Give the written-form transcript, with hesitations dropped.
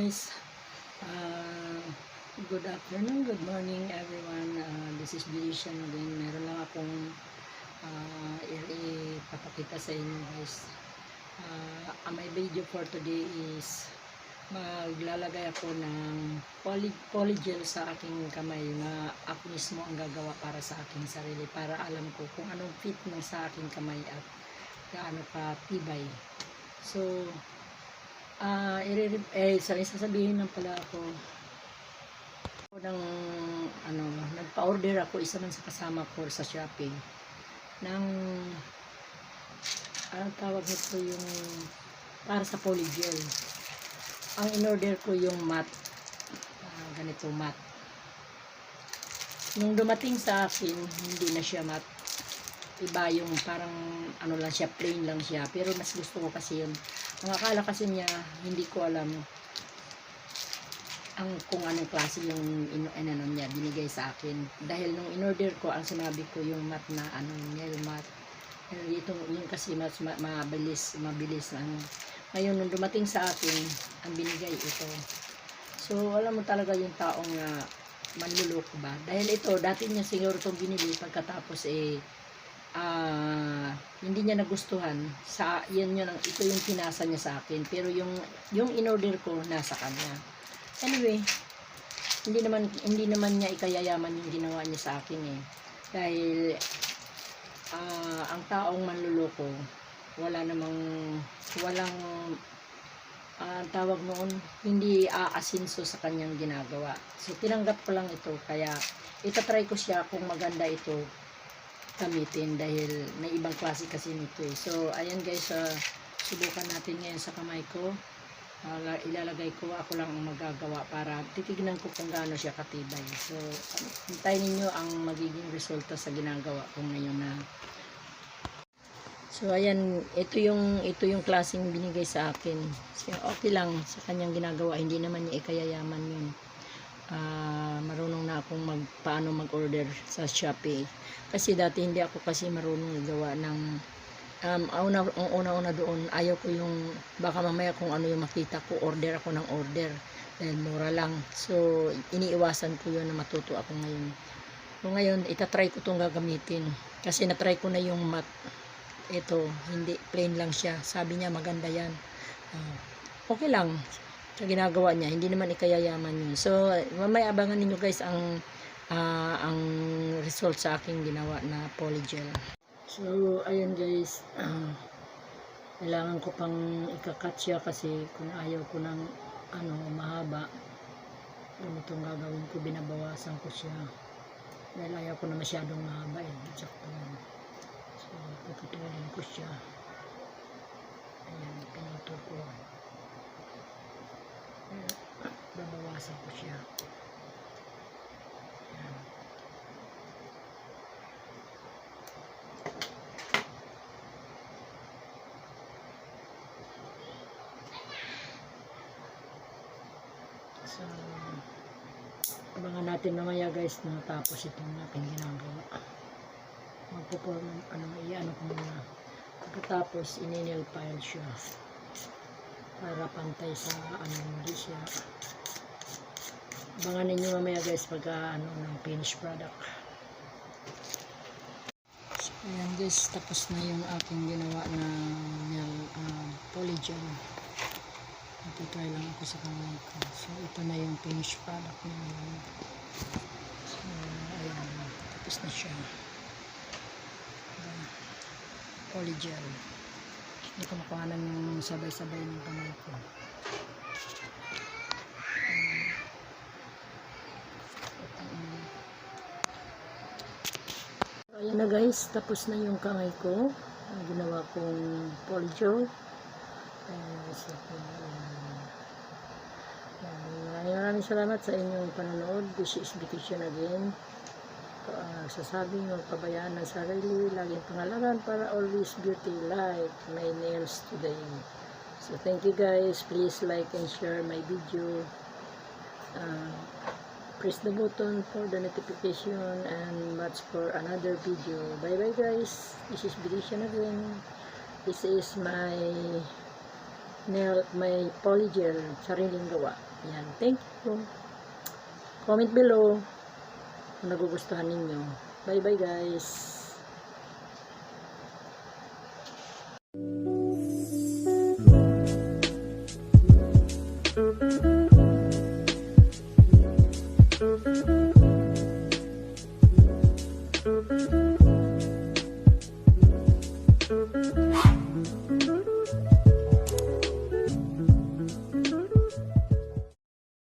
guys. Uh, Good afternoon, good morning everyone. This is Bilishan again. Meron lang akong ipapakita sa inyo guys. My video for today is maglalagay ako ng polygel sa aking kamay na ako mismo ang gagawa para sa aking sarili, para alam ko kung anong fit ng sa aking kamay at gaano ka tibay. So sasabihin lang pala ako ng nagpa-order ako, isa man sa kasama ko sa Shopee ng anong tawag nito, yung para sa polygel. Ang in-order ko yung matte, ganito matte. Nung dumating sa akin, hindi na siya matte, iba yung parang ano lang siya, plain lang siya, pero mas gusto ko kasi yun. Ang akala kasi niya, hindi ko alam kung anong klase yung niya binigay sa akin. Dahil nung in-order ko, ang sinabi ko yung matte na nail matte. Yung kasi mas mabilis ngayon nung dumating sa akin, ang binigay ito. So alam mo talaga yung taong manluloko ba, dahil ito dati niya siguro itong binili, pagkatapos hindi niya nagustuhan ito yung pinasa niya sa akin, pero yung in-order ko nasa kanya. Anyway, hindi naman niya ikayayaman yung ginawa niya sa akin dahil ang taong manluloko walang tawag noon, hindi aasinso sa kanyang ginagawa. So tinanggap ko lang ito, kaya itatry ko siya kung maganda ito gamitin, dahil may ibang klase kasi nito So ayan guys, subukan natin ngayon sa kamay ko. Ilalagay ko, ako lang ang magagawa para titignan ko kung gaano siya katibay. So hintayin ninyo ang magiging resulta sa ginagawa ko ngayon So ayan, ito yung klaseng binigay sa akin. So, okay lang sa kanyang ginagawa, hindi naman niya ikayayaman yun. Marunong na akong paano mag-order sa Shopee. Kasi dati hindi ako kasi marunong gawa ng una doon, ayaw ko yung baka mamaya kung ano yung makita ko, order ako ng order dahil mura lang. So iniiwasan ko yun na matuto ako ngayon. So ngayon itatry ko itong gagamitin kasi natry ko na yung matte. Ito hindi, plain lang siya, sabi niya maganda yan. Okay lang sa ginagawa niya, hindi naman ikayayaman yun. So mamaya abangan ninyo guys ang result sa aking ginawa na polygel. So ayun guys, kailangan ko pang ikakat siya kasi kung ayaw ko ng mahaba, ganitong gagawin ko, binabawasan ko siya dahil ayaw ko na masyadong mahaba sakto yan. So puputulin ko siya, ayan, pinutol ko, babawasan ko siya. Ayan. So abangan natin mamaya guys na tapos itong aking ginagawa. Magpo-form iano ko muna, pagkatapos ini-nail file siya para pantay sa hindi siya. Abangan ninyo mamaya guys pagka ng finished product. So ayan guys, tapos na yung aking ginawa na nail polygel. Nagtitry lang ako sa kamay ko. So ito na yung finished product namin. So ayan, tapos na siya. Polygel. Hindi ko makuhanan yung sabay-sabay ng kamay ko. Ayan na guys, tapos na yung kamay ko. Ginawa kong polygel. Maraming salamat sa inyong panonood. This is Bilishan again. Sasabing magpabayaan ng sarili, laging pangalaman para always beauty like my nails today. So thank you guys. Please like and share my video. Press the button for the notification and watch for another video. Bye bye guys. This is Bilishan again. This is my polygel, sariling gawa. Yan. Thank you. Comment below kung nagugustuhan ninyo. Bye bye guys.